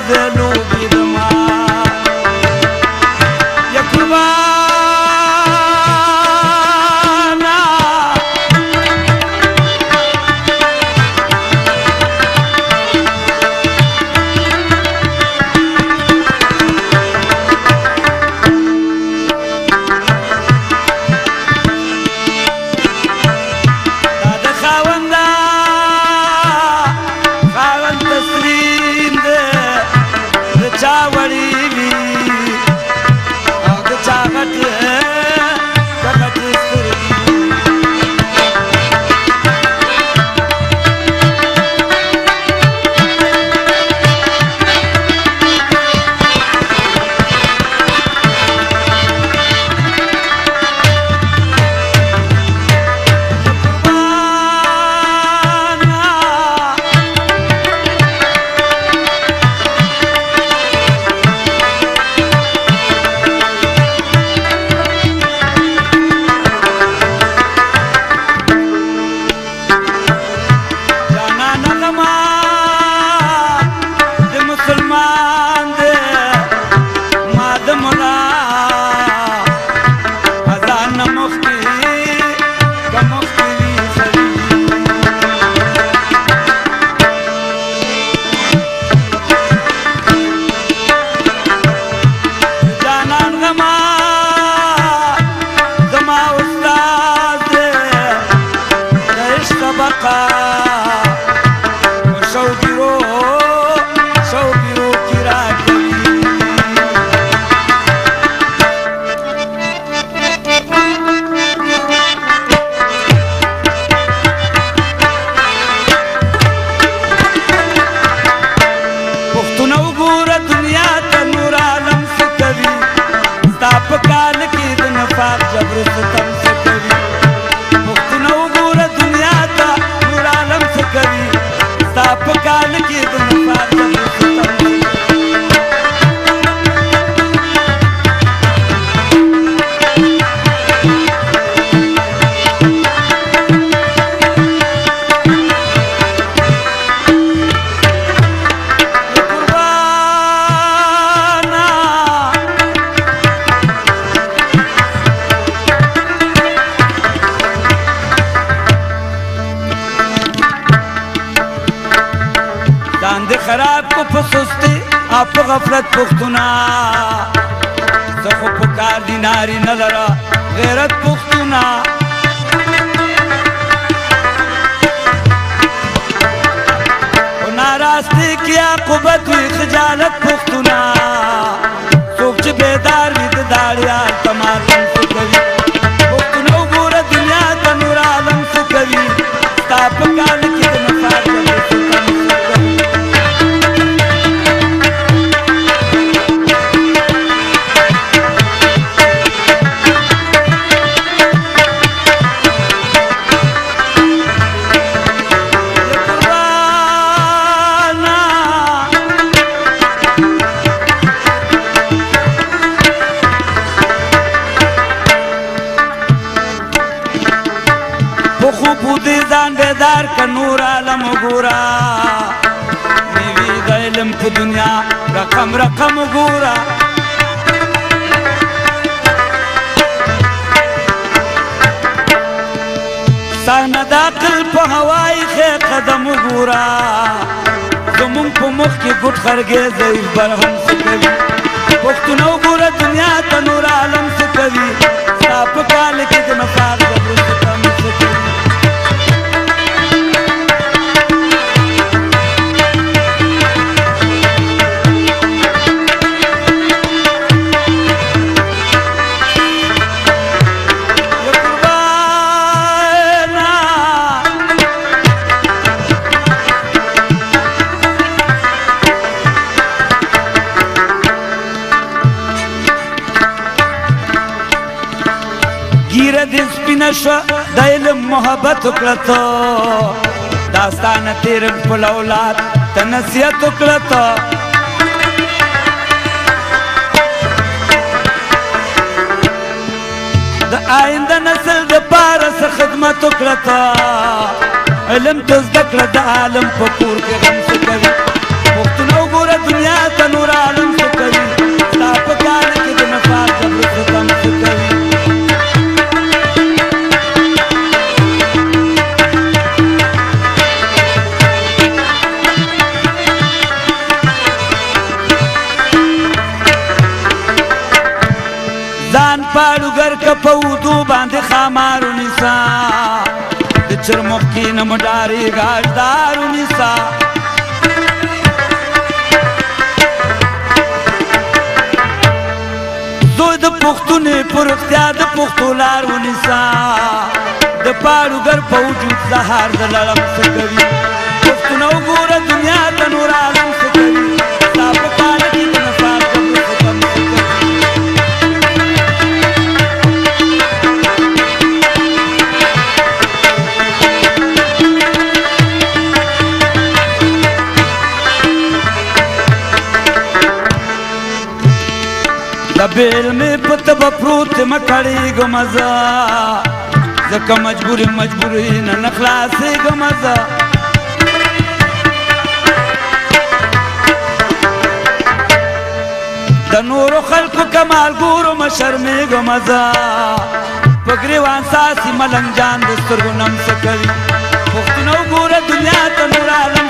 ځای لوبې دما یا قربانه دا د خاونده خاوند تسلیم ده د چا وړي وي او د چا غټې سترګې خراب کو پسستی آپ غفلت پختونا زخو پکار دی ناری نلرا غیرت پختونا و ناراستی کیا قبت وی خجالت پختونا سوک چه بیدار وید داریال تمارن سکوی پختونا و گورا دنیا تا نور عالم سکوی ستا پکار لکی دنفار جب سکن بودی ځان بیدار که نور عالم وګوره میوې د علم په دنیا رقم وګوره صحنه د عقل په هوای ښې قدم وګوره زمونږ په مخ کې ګوټ خرګې ضعیف برهم څه کوي پښتونه وګوره دنیا ته نور عالم څه کوي ستا په کال کې د نفاق جبر ستم څه کوي गिरे दिन स्पिनशा दाइलम मोहब्बत उकलतो दास्तान तेरे पुलौलाद तनसियत उकलतो द आइंदा नस्ल द पारस खिदमत उकलतो علم ته زده کړه د عالم په کور کې غم څه کوي پښتونه وګوره دنیا ته نور عالم څه کوي ستا په کال کې د نفاق جبر ستم څه کوي ځان پاړوګر که په ودو باندې خامارو نیسا د چرمخ کې نه مډارې ګاډدارو نیسا زوی د پښتونې پر اختیا د پښتو لار ونیسا د پاړوګر په وجود سهار د لړم څه کوي پښتونه وګوره دنیا ته نور عالم څه کوي ستا په کال کې د نفاق جبر ستم څه کوي بیل میں پتب پروت مکھڑی گمزا زکا مجبوری نہ نخلاصی گمزا دنور خلق کمال گورو مشرمی گمزا پگریوان ساسی ملنگ جان دسترگو نم سکوی پختنو گور دنیا تنور عالم